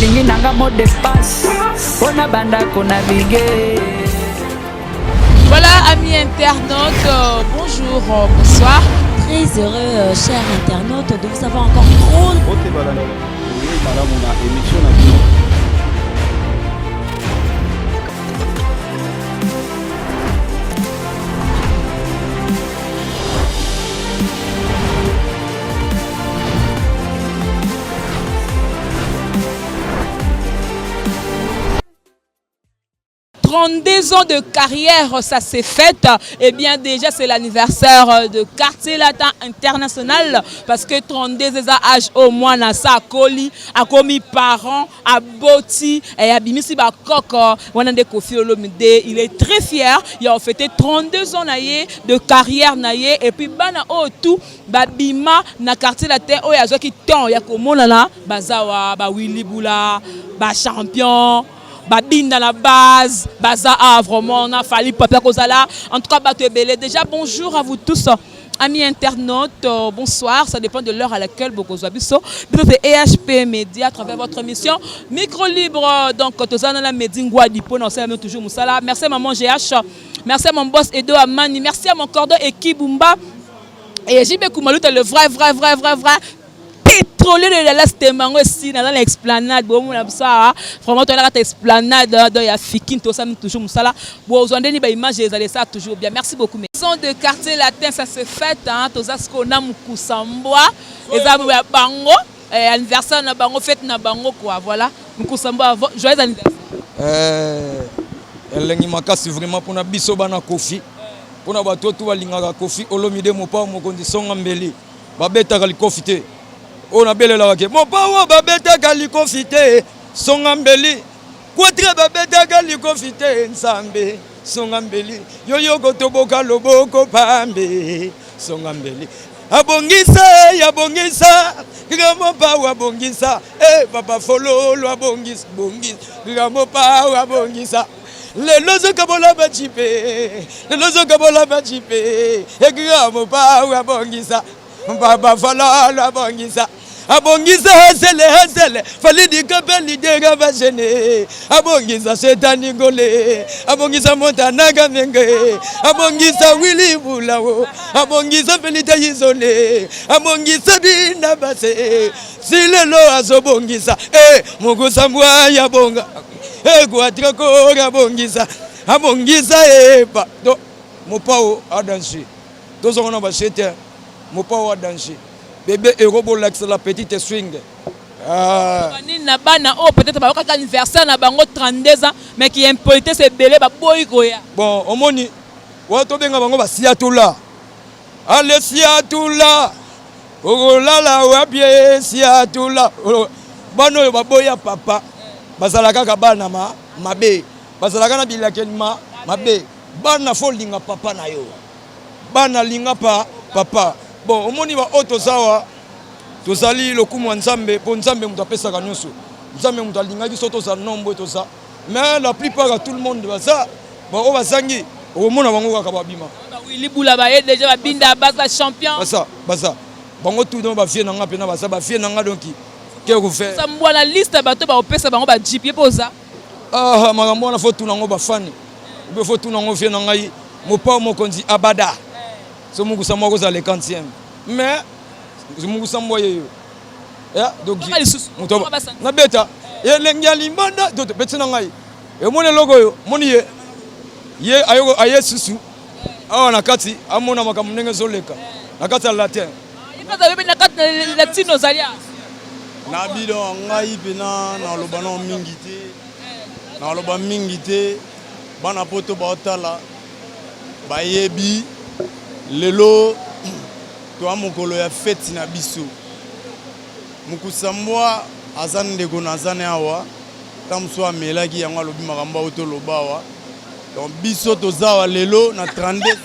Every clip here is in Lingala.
olingi nanga mot de passe pona banda kona bige. Voilà, amis internautes, bonjour, bonsoir. Très heureux, chers internautes, de vous avoir encore trop. Des ans de carrière, ça s'est fait. Et bien déjà, c'est l'anniversaire de Quartier Latin International parce que 32 âge au moins na ça a commis parents, a boti et a bimisi ba koko. Kofi Olomide, il est très fier. Il a fêté 32 ans de carrière naie et puis bana o tout babima na Quartier Latin o ya zo ki ton ya komona na bazawa ba Willy Boula ba champion. Babine la base, Baza a vraiment, on a fallu papa Kozala. En tout cas, Batebele. Déjà, bonjour à vous tous, amis internautes. Bonsoir, ça dépend de l'heure à laquelle vous avez ça. C'est EHP Média à travers votre émission Micro Libre. Donc, tous la Médingwa Dipo, on sait toujours Moussala. Merci à maman GH, merci à mon boss Edo Amani, merci à mon cordon Ekibumba. Et JB Koumalou, le vrai. Pétrolier de l'Est aussi dans l'explanade bon ça vraiment toi là esplanade dans ya Fikin tout ça toujours musala bon aujourd'hui ba image les ça toujours bien merci beaucoup mais son de Quartier Latin ça se fait hein tous ça ce qu'on a Mukusambwa et ça bango anniversaire na bango fête na bango quoi voilà Mukusambwa joyeux anniversaire elengi makasi vraiment pour na biso bana Kofi pour na bato tout balingaka Kofi Olomide mopa mokonzi songa mbeli babeta li Kofi te on a belle la mon pawa babeta gali confité songambeli quatre babeta gali confité nsambe songambeli yoyo kotoboka loboko pambe songambeli abongisa ya bongisa gramo pawa bongisa papa fololo abongisa bongisa gramo pawa bongisa le lozo kabola bachipe le lozo kabola bachipe gramo pawa bongisa papa fololo abongisa abongisa hasele falidi kapeli dega vajene abongisa setani gole abongisa montanaga menge abongisa Willy Boulawo abongisa felita yizone abongisa bina base silelo azobongisa Mukusambwa yabonga kwatira ko abongisa pa do mopao adansi tozongona basete mopao adansi bébé Erobo la petite swing. Na bana oh peut-être ba ka anniversaire na bango 32 ans mais qui impolité c'est belé ba boy koya. Bon omoni wa to benga bango ba siatula. Allez siatula. Olala wa bien siatula. Bano ba boya papa. Bazalaka ka bana mabe. Bazalaka na bilakelma mabe. Bana foldinga papa na yo. Bana linga pa papa. Bon, au moni ba auto sawa tozali lokumu nzambe po nzambe mutu apesaka nyonso nzambe mutu alingaki soto za nombo to ça mais la plupart à tout le monde ba ça bon o bazangi o mona bango kaka babima Willy Boula ba déjà ba binda basa champion basa bango tout donc ba fie nanga pena basa ba fie nanga donc que vous faire ça mwa la liste bato ba opesa bango ba JP poza makambo na foto nango ba fani be foto nango fie nanga yi mopa mokonzi abada so Mukusambwa ko za le 40e mais Mukusambwa yeyo donc na beta elengi limbanda to betina ngai e mone logo yo moni ye ayo susu awa na kati amona makambo ndenge zoleka na kati ya latin yekaza bebe na kati na latino zalia na bido ngai pena na lobana mingi te na loba mingi te bana poto baotala bayebi lelo to amokolo ya fête na biso Mukusambwa azan ndeko na zane awa tamso amelaki yango alobi makambo auto lobawa donc biso tozawa lelo na 32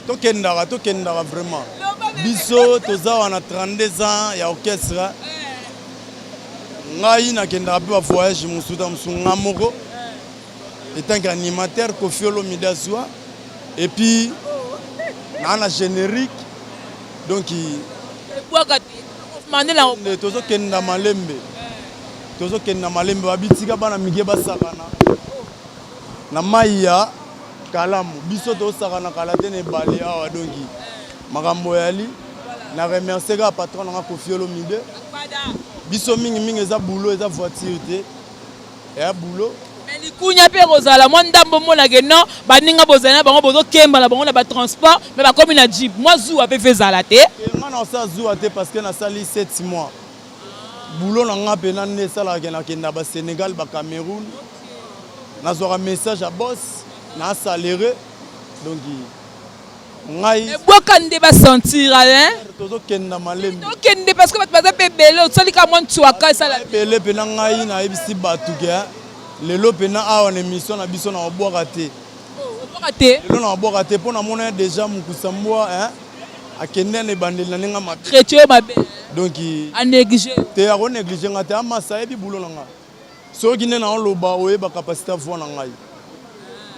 tokendaka vraiment biso tozawa na 32 ans ya orchestre ngai nakendaka pe ba voyage musuta musunga moko étant qu'animateur Kofi Olomide azwa et puis na générique donc tozo kenda malembe tozokende na malembe babitika bana mike basakana na mai ya kalamu biso tosakana kala te na ebale awa donki makambo yali na remercier ka patron nanga Kofi Olomide biso mingi eza boulot eza voiture te ya boulot mais likunya pe kozala mo ndambo mona ke non baninga bozana bango bozo kemba na bango na ba transport mais ba comme na jeep moi zuwa pe fezala te nga na sa zuwa te parce que na sali 7 mois boulot na nga pe na ne sala ke na kenda ba Sénégal ba Cameroun na zora message à boss na salaire donc ngai bokande ba sentir hein tozokenda malembe tokende parce que baza pe bele osali ka mo ntwaka sala bele pe na ngai na ebisi batu ke lelo pe na awa na émission na biso na obwaka te lelo na obwaka te pona mona déjà mukusambwa hein akende na bandeli na ninga mabe chrétien mabe donc a négliger te a négliger ngate amasa ebi bulo na nga soki ne na oloba oyeba capacité à na ngai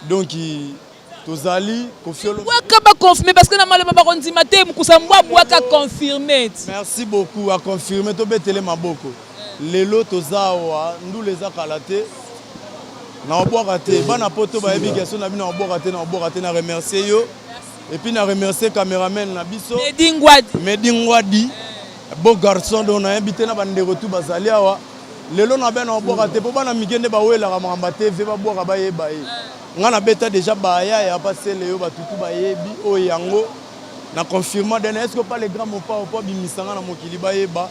donc tozali Kofi Olomide bwaka ba confirmer parce que na maloba ba kondima te mukusambwa bwaka confirmer merci beaucoup à confirmer to betele maboko lelo tozawa ndule za kalate na obwaka te bana poto ba yebi question na bino obwaka te na remercier yo et puis na remercier cameraman na biso Medi Ngwadi beau garçon don na invité na bande retour bazali awa lelo na bena obwaka te po bana mikende ba wela ka mamba TV ba bwaka ba yeba ye nga na beta déjà ba ya passer le yo ba tutu ba yebi o yango na confirmant dena est-ce que pas les grands mo pas bimisanga na mokili ba yeba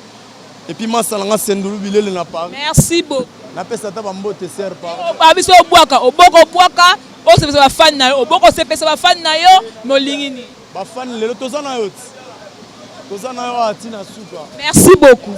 et puis masala nga sendulu bilele na Paris merci beaucoup na pesa ta bambote ser pa ba biso obwaka oboko bwaka o se ba fan na yo oboko se pesa ba fan na yo no lingini ba fan lelo tozana yo atina suka merci beaucoup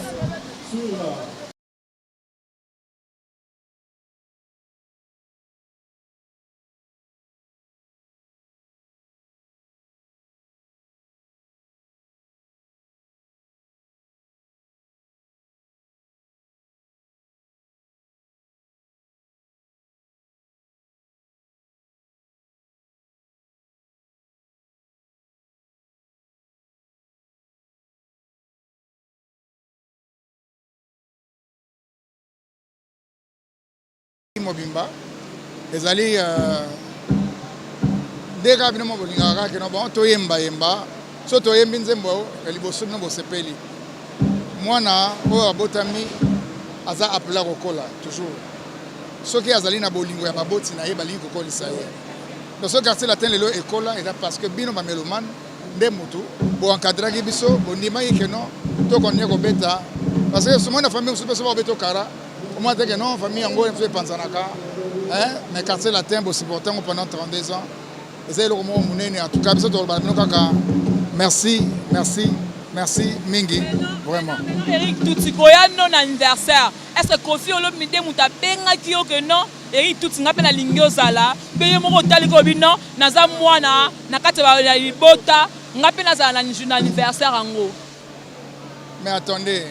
Mobimba ezali deka bino mobolingaka ke no bon toyemba so toyembi nzembo liboso bino bosepeli mwana oyo abotami aza apela kokola toujours soki azali na bolingo ya baboti na ye balingi kokolisa ye donc so quartier latin lelo ekola eza parce que bino bamelomane nde mutu boencadraki biso bondimaki ke no tokonye kobeta parce que somo na famille mosusu mpe so babeta okara moi, je non, famille en gros, je suis Panzanaka, mais quartier latin, je suis supporté pendant 32 ans. Et c'est le moment où en tout cas, merci, Mingi, vraiment. Eric Toutikoya, non anniversaire. Est-ce que Kofi Olomide mouta benga kio que non? Eric Toutinga pe na lingio sala. Peye moko taliko bino, naza mwana, nakate ba libota, ngape na za na anniversaire ango. Mais attendez,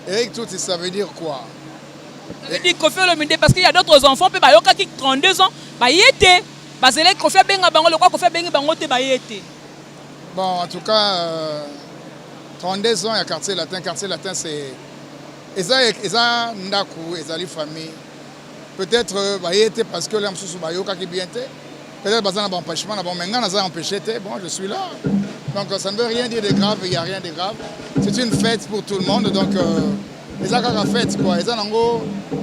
Eric Touti, ça veut dire quoi? Je dis Kofi Olomide parce qu'il y a d'autres enfants qui ont 32 ans, ils étaient. Parce que Kofi Benga bango le quoi Kofi Benga bango te été. Bon, en tout cas 32 ans il y a quartier latin c'est eza ndaku ezali famille. Peut-être été parce que l'homme sous bayoka qui bien était. Peut-être bazana ba empêchement bon menga na za empêché bon je suis là. Donc ça ne veut rien dire de grave, il y a rien de grave. C'est une fête pour tout le monde donc les gens fait quoi les gens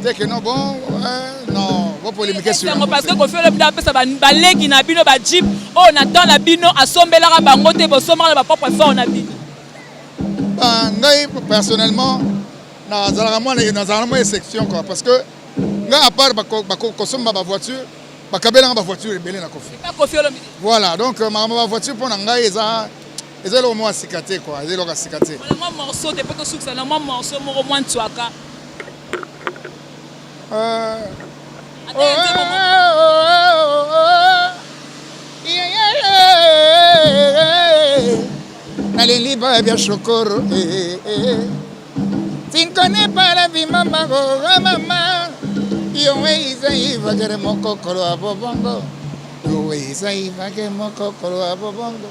c'est que non bon non vous polémiquer sur parce que Kofi Olomide a ça baleki na bino ba jeep on attend la bino asombela ka bango te bo somala ba propre fort na bino ngai personnellement na zalama section quoi parce que nga à part ba kosomba ba voiture ba kabela ba voiture ebele na Kofi pas Kofi Olomide voilà donc ma voiture pour ngai eza le moment à cicater quoi eza le cicater le morceau de peut que le morceau mo moins tuaka Naleli ba bien chokoro tu ne connais pas la vie maman yo iva gere mokokoro abobongo yo iva gere mokokoro abobongo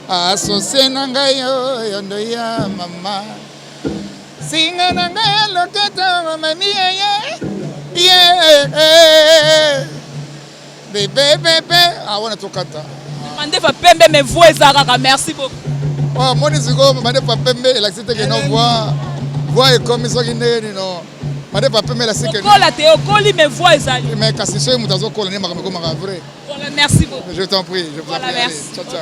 associé na ngai oyo ndo ya mama singa na ngai loketa mami ye bebe wana tokata Mandefa Pembe mais voix ezaka merci beaucoup. Oh moni ziko Mandefa Pembe elakisi te que non voix comme soki ndeni no Mandefa Pembe la sike kola te okoli mais voix ezali mais kasi soki mutu azokola ne makambo komaka vrai. Voilà, merci beaucoup. Je t'en prie, je vous en prie. Merci. Ciao, ciao.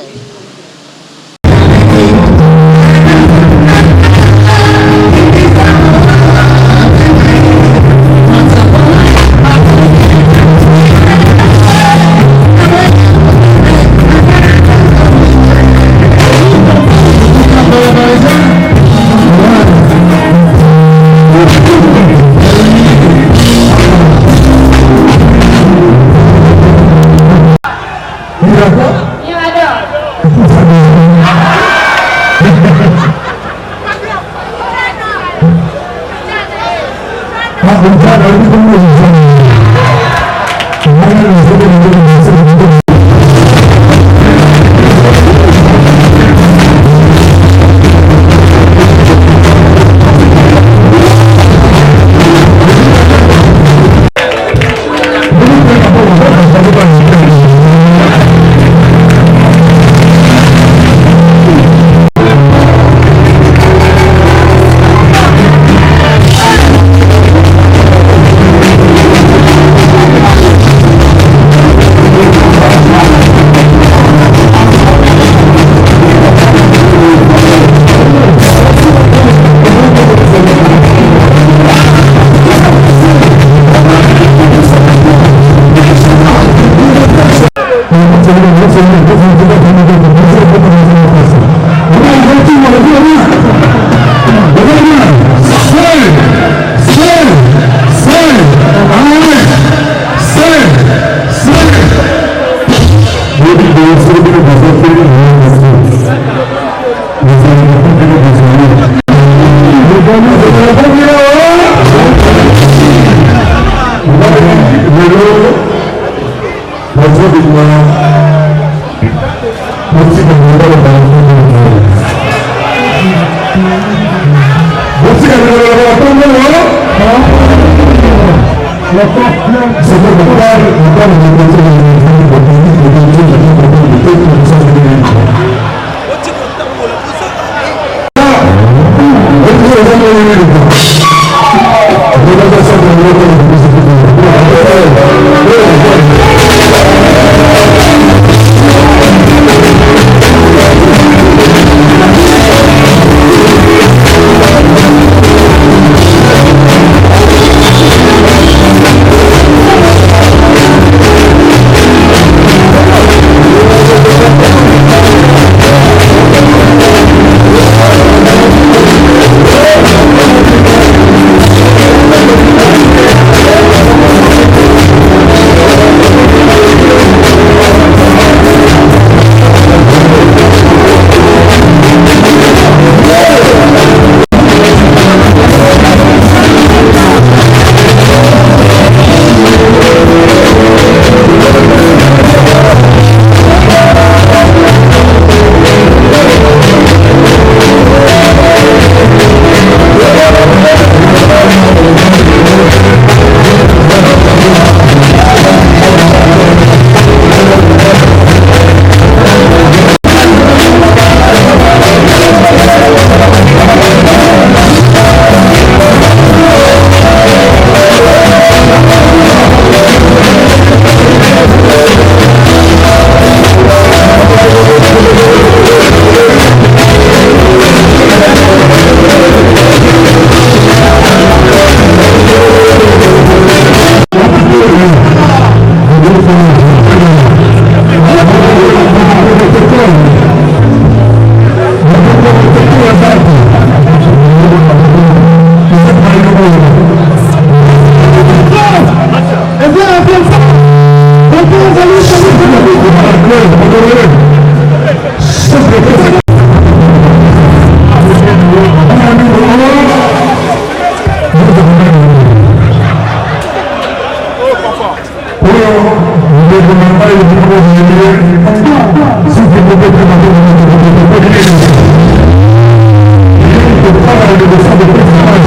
de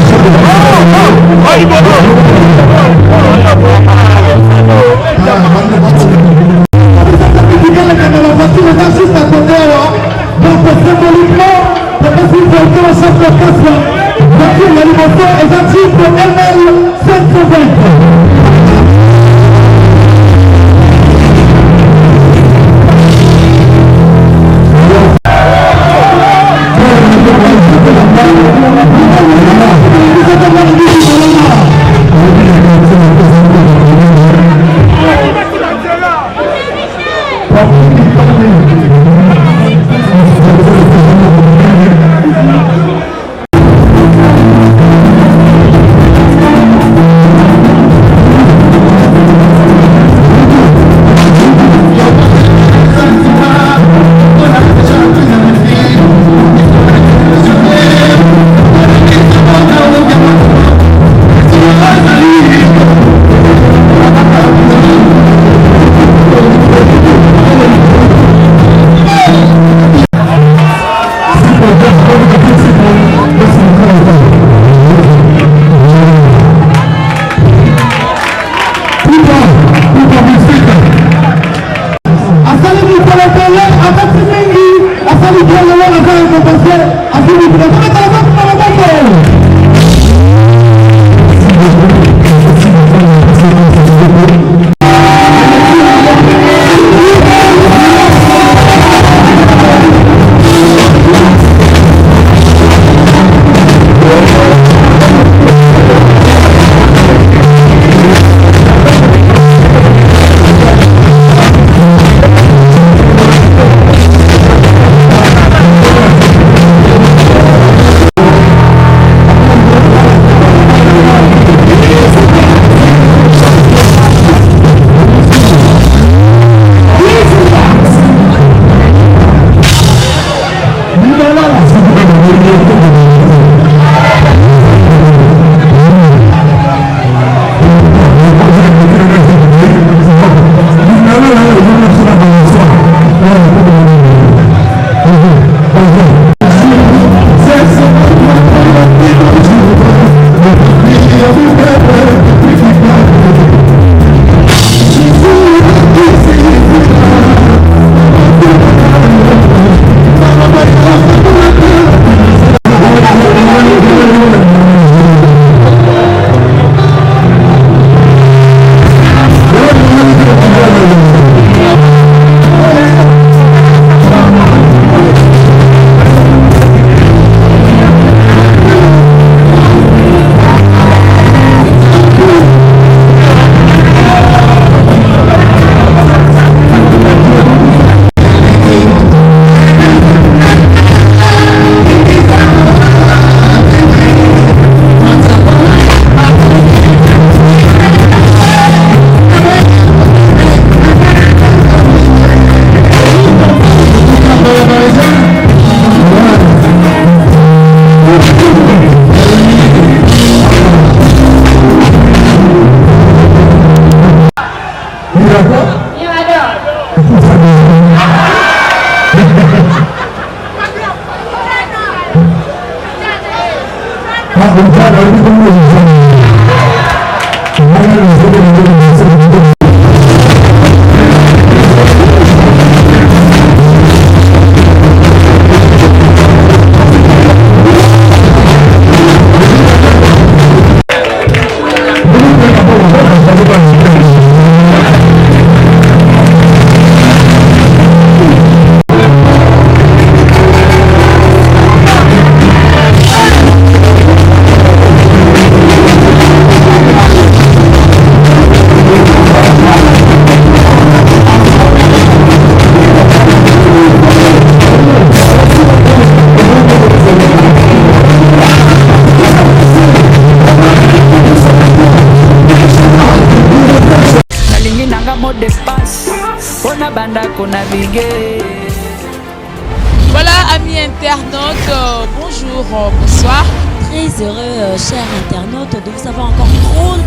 Voilà, amis internautes, bonjour, bonsoir. Très heureux, chers internautes, de vous avoir encore trop.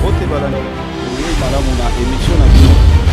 Madame, on a émission